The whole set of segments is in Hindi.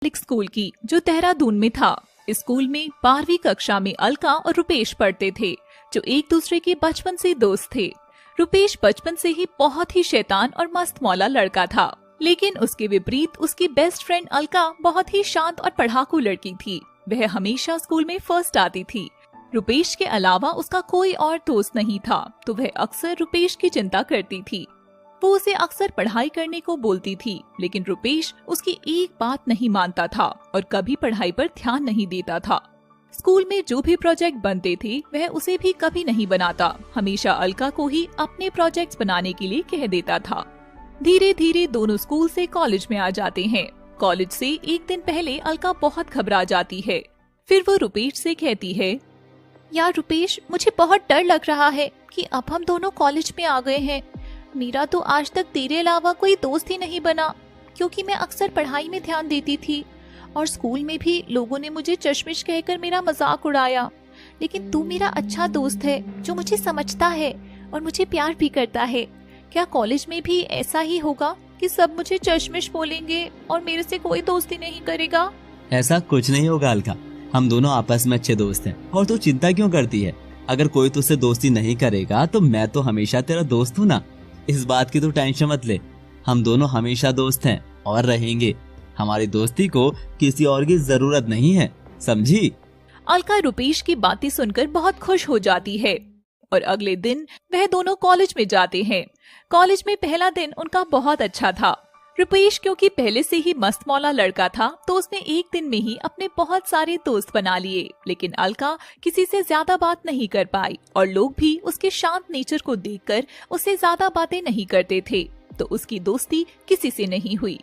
पब्लिक स्कूल की, जो देहरादून में था। इस स्कूल में 12वीं कक्षा में अलका और रुपेश पढ़ते थे, जो एक दूसरे के बचपन से दोस्त थे। रुपेश बचपन से ही बहुत ही शैतान और मस्त मौला लड़का था, लेकिन उसके विपरीत उसकी बेस्ट फ्रेंड अलका बहुत ही शांत और पढ़ाकू लड़की थी। वह हमेशा स्कूल में फर्स्ट आती थी। रुपेश के अलावा उसका कोई और दोस्त नहीं था, तो वह अक्सर रुपेश की चिंता करती थी। वो उसे अक्सर पढ़ाई करने को बोलती थी, लेकिन रुपेश उसकी एक बात नहीं मानता था और कभी पढ़ाई पर ध्यान नहीं देता था। स्कूल में जो भी प्रोजेक्ट बनते थे वह उसे भी कभी नहीं बनाता, हमेशा अलका को ही अपने प्रोजेक्ट्स बनाने के लिए कह देता था। धीरे धीरे दोनों स्कूल से कॉलेज में आ जाते हैं। कॉलेज से एक दिन पहले अलका बहुत घबरा जाती है। फिर वो रुपेश से कहती है, यार रुपेश, मुझे बहुत डर लग रहा है कि अब हम दोनों कॉलेज में आ गए हैं। मेरा तो आज तक तेरे अलावा कोई दोस्त ही नहीं बना, क्योंकि मैं अक्सर पढ़ाई में ध्यान देती थी और स्कूल में भी लोगों ने मुझे चश्मिश कहकर मेरा मजाक उड़ाया। लेकिन तू मेरा अच्छा दोस्त है, जो मुझे समझता है और मुझे प्यार भी करता है। क्या कॉलेज में भी ऐसा ही होगा कि सब मुझे चश्मिश बोलेंगे और मेरे से कोई दोस्ती नहीं करेगा? ऐसा कुछ नहीं होगा अलका, हम दोनों आपस में अच्छे दोस्त हैं। और तू चिंता क्यों करती है? अगर कोई तुझसे दोस्ती नहीं करेगा तो मैं तो हमेशा तेरा दोस्त हूँ ना। इस बात की तू टेंशन मत ले, हम दोनों हमेशा दोस्त हैं और रहेंगे। हमारी दोस्ती को किसी और की जरूरत नहीं है, समझी? अलका रुपेश की बातें सुनकर बहुत खुश हो जाती है और अगले दिन वह दोनों कॉलेज में जाते हैं। कॉलेज में पहला दिन उनका बहुत अच्छा था। रुपेश क्योंकि पहले से ही मस्त मौला लड़का था, तो उसने एक दिन में ही अपने बहुत सारे दोस्त बना लिए। लेकिन अलका किसी से ज्यादा बात नहीं कर पाई और लोग भी उसके शांत नेचर को देखकर उससे ज्यादा बातें नहीं करते थे, तो उसकी दोस्ती किसी से नहीं हुई।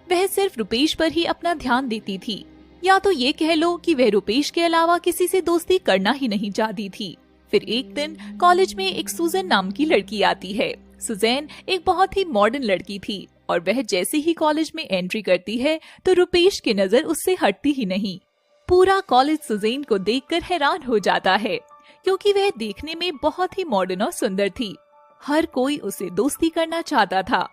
वह सिर्फ रुपेश पर ही अपना ध्यान देती थी, या तो ये कह लो कि वह रुपेश के अलावा किसी से दोस्ती करना ही नहीं चाहती थी। फिर एक दिन कॉलेज में एक सुजैन नाम की लड़की आती है। सुजैन एक बहुत ही मॉडर्न लड़की थी और वह जैसे ही कॉलेज में एंट्री करती है तो रुपेश की नजर उससे हटती ही नहीं। पूरा कॉलेज सुजैन को देखकर हैरान हो जाता है, क्योंकि वह देखने में बहुत ही मॉडर्न और सुंदर थी। हर कोई उसे दोस्ती करना चाहता था।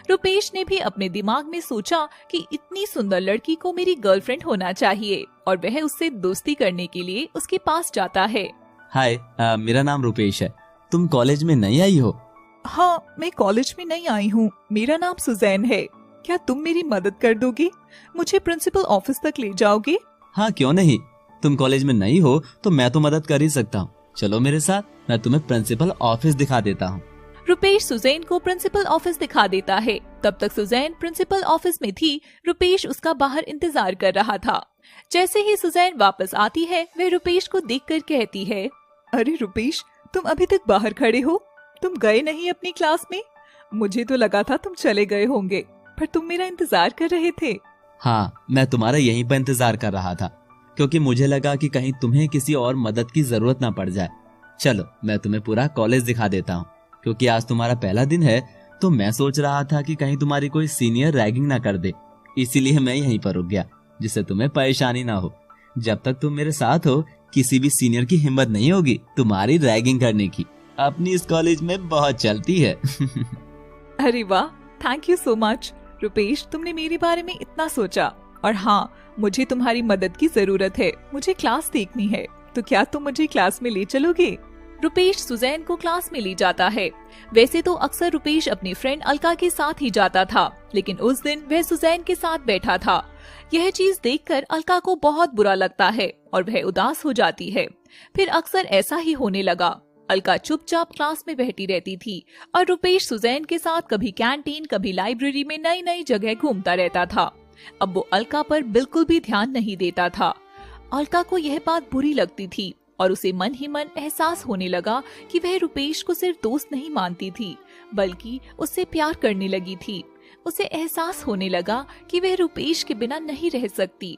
रुपेश ने भी अपने दिमाग में सोचा कि इतनी सुंदर लड़की को मेरी गर्लफ्रेंड होना चाहिए, और वह उससे दोस्ती करने के लिए उसके पास जाता है। हाय, मेरा नाम रुपेश है। तुम कॉलेज में नई आई हो? हाँ, मैं कॉलेज में नहीं आई हूँ। मेरा नाम सुजैन है। क्या तुम मेरी मदद कर दोगे? मुझे प्रिंसिपल ऑफिस तक ले जाओगे? हाँ, क्यों नहीं। तुम कॉलेज में नई हो तो मैं तो मदद कर ही सकता हूँ। चलो मेरे साथ, मैं तुम्हें प्रिंसिपल ऑफिस दिखा देता हूँ। रुपेश सुजैन को प्रिंसिपल ऑफिस दिखा देता है। तब तक सुजैन प्रिंसिपल ऑफिस में थी। रुपेश उसका बाहर इंतजार कर रहा था। जैसे ही सुजैन वापस आती है, वह रुपेश को देखकर कहती है, अरे रुपेश, तुम अभी तक बाहर खड़े हो? तुम गए नहीं अपनी क्लास में? मुझे तो लगा था तुम चले गए होंगे, पर तुम मेरा इंतजार कर रहे थे। हाँ, मैं तुम्हारा यहीं पर इंतजार कर रहा था, क्योंकि मुझे लगा कि कहीं तुम्हें किसी और मदद की जरूरत ना पड़ जाए। चलो, मैं तुम्हें पूरा कॉलेज दिखा देता हूँ। क्योंकि आज तुम्हारा पहला दिन है, तो मैं सोच रहा था कि कहीं तुम्हारी कोई सीनियर रैगिंग ना कर दे, इसीलिए मैं यहीं पर रुक गया, जिससे तुम्हें परेशानी ना हो। जब तक तुम मेरे साथ हो, किसी भी सीनियर की हिम्मत नहीं होगी तुम्हारी रैगिंग करने की। अपनी इस कॉलेज में बहुत चलती है। अरे वाह, thank you so much Rupesh, तुमने मेरे बारे में इतना सोचा। और हाँ, मुझे तुम्हारी मदद की जरूरत है। मुझे क्लास देखनी है, तो क्या तुम मुझे क्लास में ले चलोगे? रुपेश सुजैन को क्लास में ले जाता है। वैसे तो अक्सर रुपेश अपनी फ्रेंड अलका के साथ ही जाता था, लेकिन उस दिन वह सुजैन के साथ बैठा था। यह चीज देखकर अलका को बहुत बुरा लगता है और वह उदास हो जाती है। फिर अक्सर ऐसा ही होने लगा। अलका चुपचाप क्लास में बैठी रहती थी और रुपेश सुजैन के साथ कभी कैंटीन, कभी लाइब्रेरी में नई नई जगह घूमता रहता था। अब वो अलका पर बिल्कुल भी ध्यान नहीं देता था। अलका को यह बात बुरी लगती थी और उसे मन ही मन एहसास होने लगा कि वह रुपेश को सिर्फ दोस्त नहीं मानती थी, बल्कि उससे प्यार करने लगी थी। उसे एहसास होने लगा कि वह रुपेश के बिना नहीं रह सकती